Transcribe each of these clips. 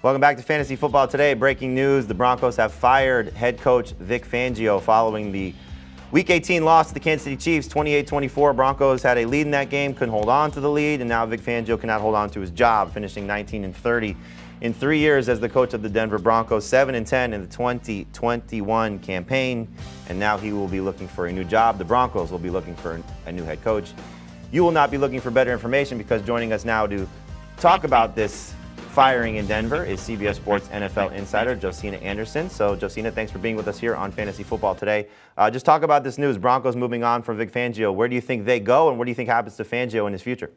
Welcome back to Fantasy Football Today. Breaking news, the Broncos have fired head coach Vic Fangio following the Week 18 loss to the Kansas City Chiefs, 28-24. Broncos had a lead in that game, couldn't hold on to the lead, and now Vic Fangio cannot hold on to his job, finishing 19-30 in 3 years as the coach of the Denver Broncos, 7-10 in the 2021 campaign, and now he will be looking for a new job. The Broncos will be looking for a new head coach. You will not be looking for better information, because joining us now to talk about this firing in Denver is CBS Sports NFL insider Josina Anderson. So, Josina, thanks for being with us here on Fantasy Football Today. Just talk about this news. Broncos moving on from Vic Fangio. Where do you think they go, and what do you think happens to Fangio in his future?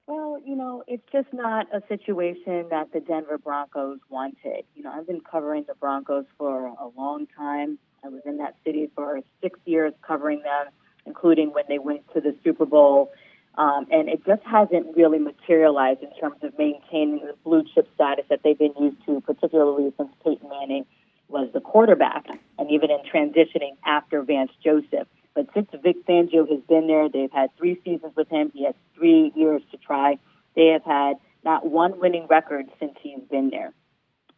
Well, it's just not a situation that the Denver Broncos wanted. I've been covering the Broncos for a long time. I was in that city for 6 years covering them, including when they went to the Super Bowl. And it just hasn't really materialized in terms of maintaining the blue chip status that they've been used to, particularly since Peyton Manning was the quarterback, and even in transitioning after Vance Joseph. But since Vic Fangio has been there, they've had 3 seasons with him. He has 3 years to try. They have had not one winning record since he's been there.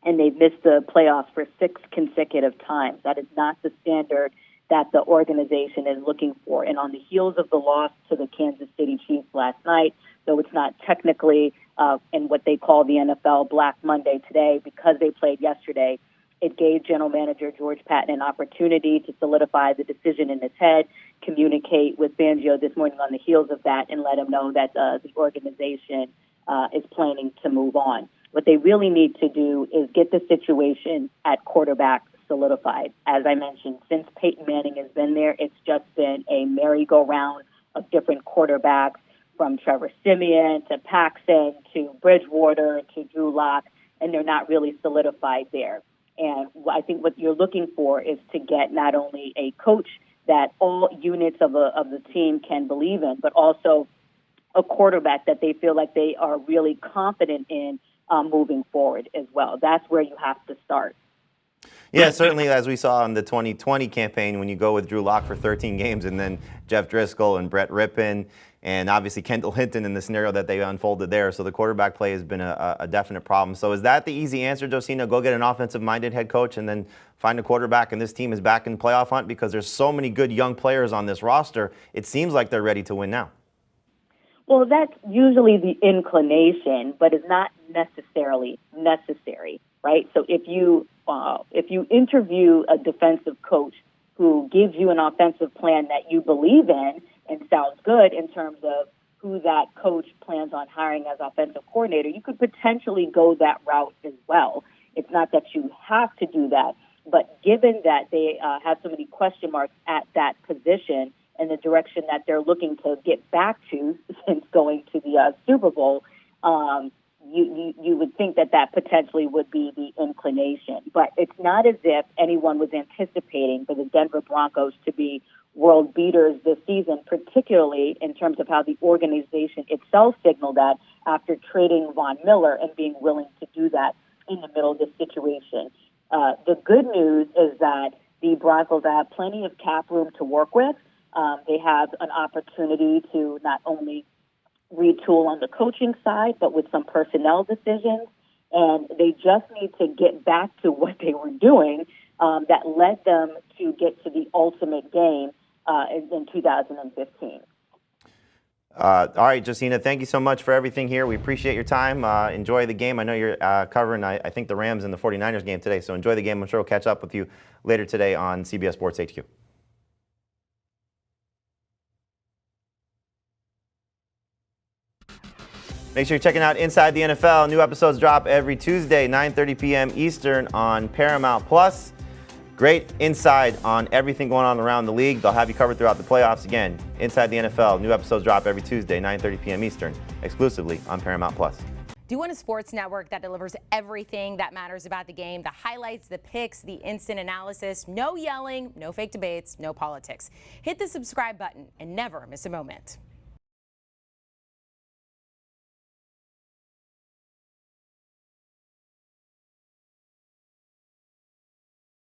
And they've missed the playoffs for 6 consecutive times. That is not the standard that the organization is looking for. And on the heels of the loss to the Kansas City Chiefs last night, though it's not technically in what they call the NFL Black Monday today, because they played yesterday, it gave general manager George Patton an opportunity to solidify the decision in his head, communicate with Fangio this morning on the heels of that, and let him know that the organization is planning to move on. What they really need to do is get the situation at quarterback solidified. As I mentioned, since Peyton Manning has been there, it's just been a merry-go-round of different quarterbacks, from Trevor Siemian to Paxton to Bridgewater to Drew Lock, and they're not really solidified there. And I think what you're looking for is to get not only a coach that all units of the team can believe in, but also a quarterback that they feel like they are really confident in moving forward as well. That's where you have to start. Yeah, certainly, as we saw in the 2020 campaign, when you go with Drew Lock for 13 games and then Jeff Driscoll and Brett Rippon and obviously Kendall Hinton in the scenario that they unfolded there. So the quarterback play has been a definite problem. So is that the easy answer, Josina? Go get an offensive-minded head coach and then find a quarterback, and this team is back in the playoff hunt? Because there's so many good young players on this roster, it seems like they're ready to win now. Well, that's usually the inclination, but it's not necessarily necessary, right? So if you interview a defensive coach who gives you an offensive plan that you believe in and sounds good in terms of who that coach plans on hiring as offensive coordinator, you could potentially go that route as well. It's not that you have to do that, but given that they have so many question marks at that position and the direction that they're looking to get back to since going to the Super Bowl, you would think that potentially would be the inclination. But it's not as if anyone was anticipating for the Denver Broncos to be world beaters this season, particularly in terms of how the organization itself signaled that after trading Von Miller and being willing to do that in the middle of this situation. The good news is that the Broncos have plenty of cap room to work with. They have an opportunity to not only retool on the coaching side, but with some personnel decisions. And they just need to get back to what they were doing that led them to get to the ultimate game in 2015. All right, Josina, thank you so much for everything here. We appreciate your time. Enjoy the game. I know you're covering, I think, the Rams and the 49ers game today, so enjoy the game. I'm sure we'll catch up with you later today on CBS Sports HQ. Make sure you're checking out Inside the NFL. New episodes drop every Tuesday, 9:30 p.m. Eastern on Paramount+. Great insight on everything going on around the league. They'll have you covered throughout the playoffs. Again, Inside the NFL. New episodes drop every Tuesday, 9:30 p.m. Eastern, exclusively on Paramount+. Do you want a sports network that delivers everything that matters about the game? The highlights, the picks, the instant analysis. No yelling, no fake debates, no politics. Hit the subscribe button and never miss a moment.